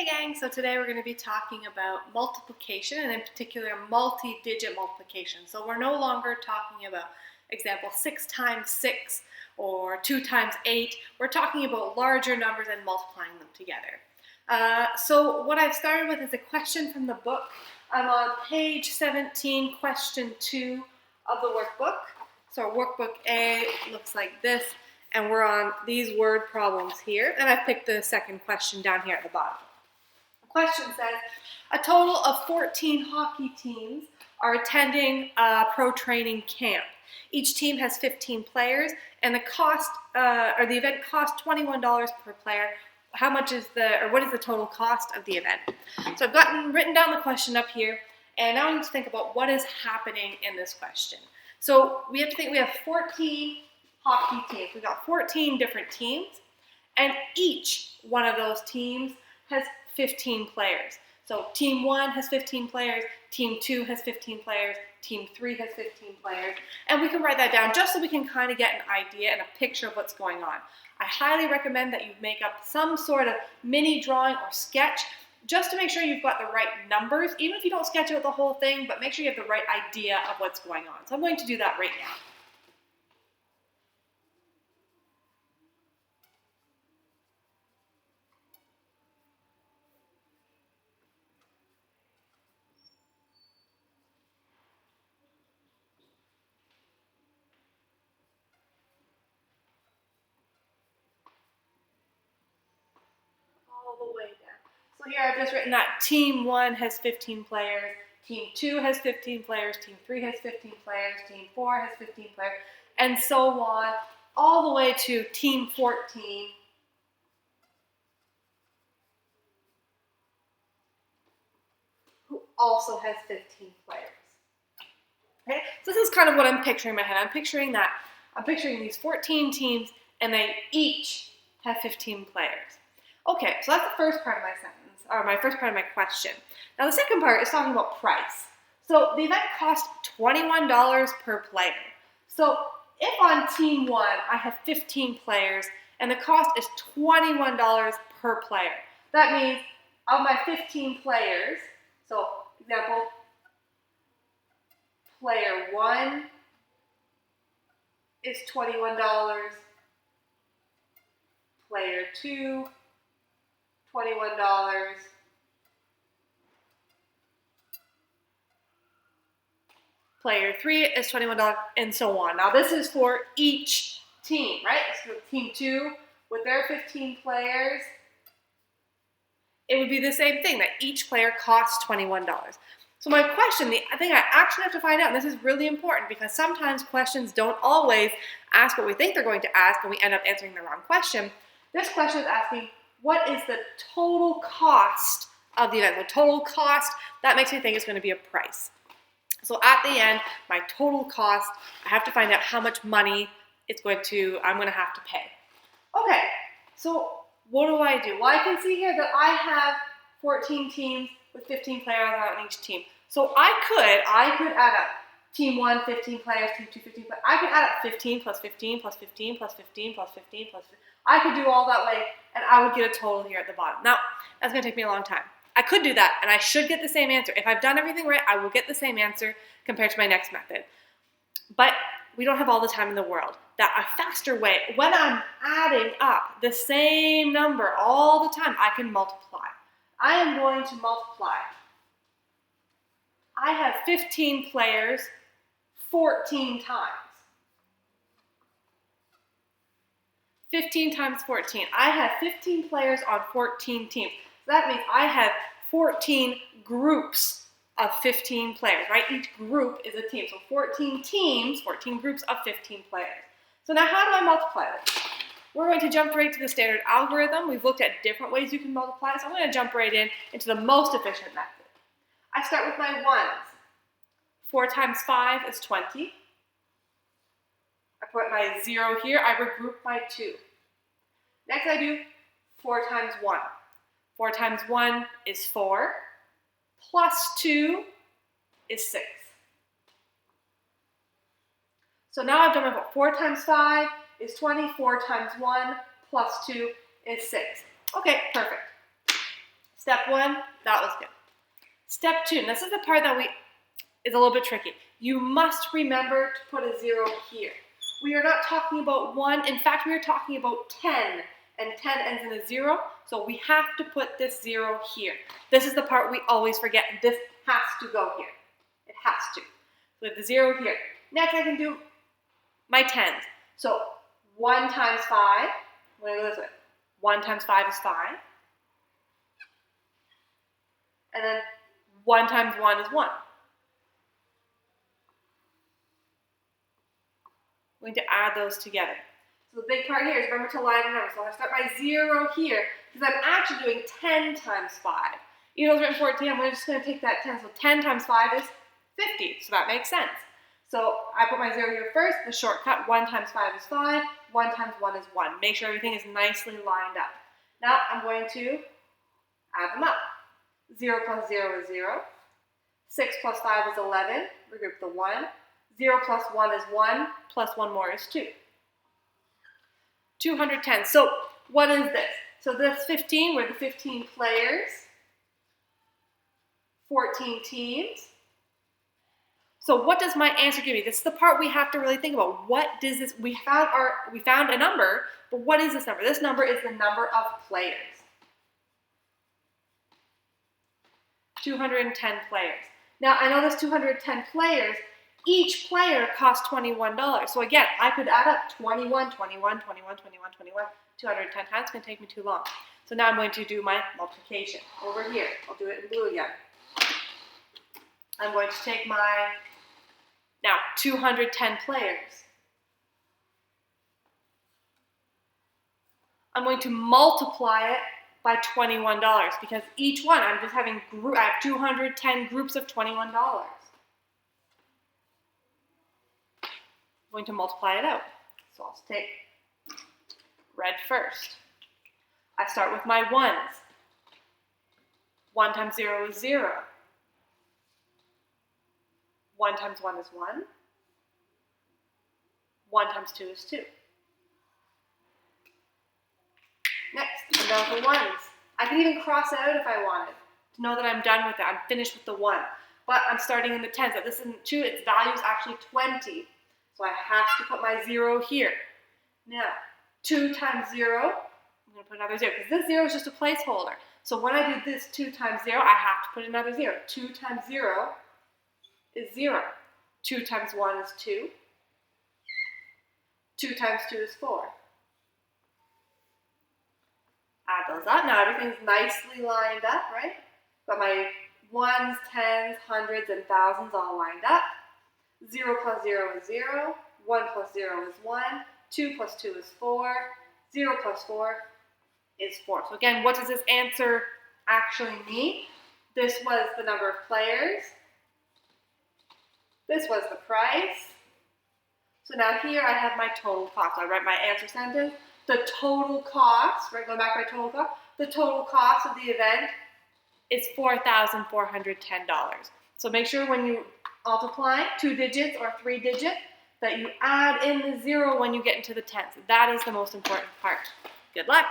Hey gang, so today we're going to be talking about multiplication and in particular multi-digit multiplication. So we're no longer talking about example 6 times 6 or 2 times 8. We're talking about larger numbers and multiplying them together. So what I've started with is a question from the book. I'm on page 17, question 2 of the workbook. So our workbook A looks like this, and we're on these word problems here, and I've picked the second question down here at the bottom. The question says, a total of 14 hockey teams are attending a pro training camp. Each team has 15 players, and the event costs $21 per player. How much is what is the total cost of the event? So I've written down the question up here, and now I need to think about what is happening in this question. So we have to think we have 14 hockey teams. We've got 14 different teams, and each one of those teams has 15 players. So team 1 has 15 players, team 2 has 15 players, team 3 has 15 players, and we can write that down just so we can kind of get an idea and a picture of what's going on. I highly recommend that you make up some sort of mini drawing or sketch just to make sure you've got the right numbers, even if you don't sketch out the whole thing, but make sure you have the right idea of what's going on. So I'm going to do that right now. All the way down. So here I've just written that team 1 has 15 players, team 2 has 15 players, team 3 has 15 players, team 4 has 15 players, and so on, all the way to team 14, who also has 15 players. Okay, so this is kind of what I'm picturing in my head. I'm picturing these 14 teams, and they each have 15 players. Okay, so that's the first part of my sentence, or my first part of my question. Now the second part is talking about price. So the event cost $21 per player. So if on team 1 I have 15 players and the cost is $21 per player, that means of my 15 players, so example, player 1 is $21, player 2, $21, player 3 is $21, and so on. Now this is for each team, right? So team 2, with their 15 players, it would be the same thing, that each player costs $21. So my question, the thing I actually have to find out, and this is really important because sometimes questions don't always ask what we think they're going to ask and we end up answering the wrong question. This question is asking, what is the total cost of the event? The total cost, that makes me think it's going to be a price. So at the end, my total cost, I have to find out how much money I'm going to have to pay. Okay, so what do I do? Well, I can see here that I have 14 teams with 15 players on each team. So I could add up team 1, 15 players, team 2, 15 players. I could add up 15 plus 15 plus 15 plus 15 plus 15 plus 15. I could do all that way, and I would get a total here at the bottom. Now, that's going to take me a long time. I could do that, and I should get the same answer. If I've done everything right, I will get the same answer compared to my next method. But we don't have all the time in the world. That a faster way, when I'm adding up the same number all the time, I can multiply. I am going to multiply. I have 15 players 14 times. 15 times 14. I have 15 players on 14 teams. So that means I have 14 groups of 15 players, right? Each group is a team. So 14 teams, 14 groups of 15 players. So now how do I multiply this? We're going to jump right to the standard algorithm. We've looked at different ways you can multiply, so I'm going to jump right into the most efficient method. I start with my ones. 4 times 5 is 20. I put my 0 here. I regroup my 2. Next I do 4 times 1. 4 times 1 is 4. Plus 2 is 6. So now I've done my 4 times 5 is 20. 4 times 1 plus 2 is 6. Okay, perfect. Step 1, that was good. Step 2, and this is the part that is a little bit tricky. You must remember to put a 0 here. We are not talking about 1. In fact, we are talking about 10, and 10 ends in a 0, so we have to put this 0 here. This is the part we always forget. This has to go here. It has to. So we have the 0 here. Next, I can do my 10s. So 1 times 5, I'm going to go this way. 1 times 5 is 5. And then 1 times 1 is 1. I'm going to add those together. So the big part here is remember to line the numbers. So I start my 0 here because I'm actually doing 10 times 5. Even though it's written 14, I'm just going to take that 10. So 10 times 5 is 50. So that makes sense. So I put my 0 here first. The shortcut, 1 times 5 is 5. 1 times 1 is 1. Make sure everything is nicely lined up. Now I'm going to add them up. 0 plus 0 is 0. 6 plus 5 is 11. Regroup the 1. 0 plus 1 is 1. Plus 1 more is 2. 210. So what is this? So this 15, we're the 15 players. 14 teams. So what does my answer give me? This is the part we have to really think about. What does this, we found a number, but what is this number? This number is the number of players. 210 players. Now I know there's 210 players. Each player costs $21. So again, I could add up 21, 21, 21, 21, 21, 210 times. It's going to take me too long. So now I'm going to do my multiplication. Over here, I'll do it in blue again. I'm going to take my, now 210 players. I'm going to multiply it by $21 because each one, I have 210 groups of $21. I'm going to multiply it out. So I'll take red first. I start with my 1s. 1 times 0 is 0. 1 times 1 is 1. 1 times 2 is 2. Next, I'm down to 1s. I can even cross it out if I wanted to know that I'm done with it. I'm finished with the 1. But I'm starting in the 10s. So this isn't 2, its value is actually 20. So I have to put my 0 here. Now, 2 times 0, I'm going to put another 0, because this 0 is just a placeholder. So when I do this 2 times 0, I have to put another 0. 2 times 0 is 0. 2 times 1 is 2. 2 times 2 is 4. Add those up. Now everything's nicely lined up, right? Got my 1s, 10s, 100s, and 1000s all lined up. 0 plus 0 is 0. 1 plus 0 is 1. 2 plus 2 is 4. 0 plus 4 is 4. So again, what does this answer actually mean? This was the number of players. This was the price. So now here I have my total cost. I write my answer sentence. The total cost, right, going back to my total cost, the total cost of the event is $4,410. So make sure when you multiply 2 digits or 3 digits that you add in the 0 when you get into the tens. That is the most important part. Good luck.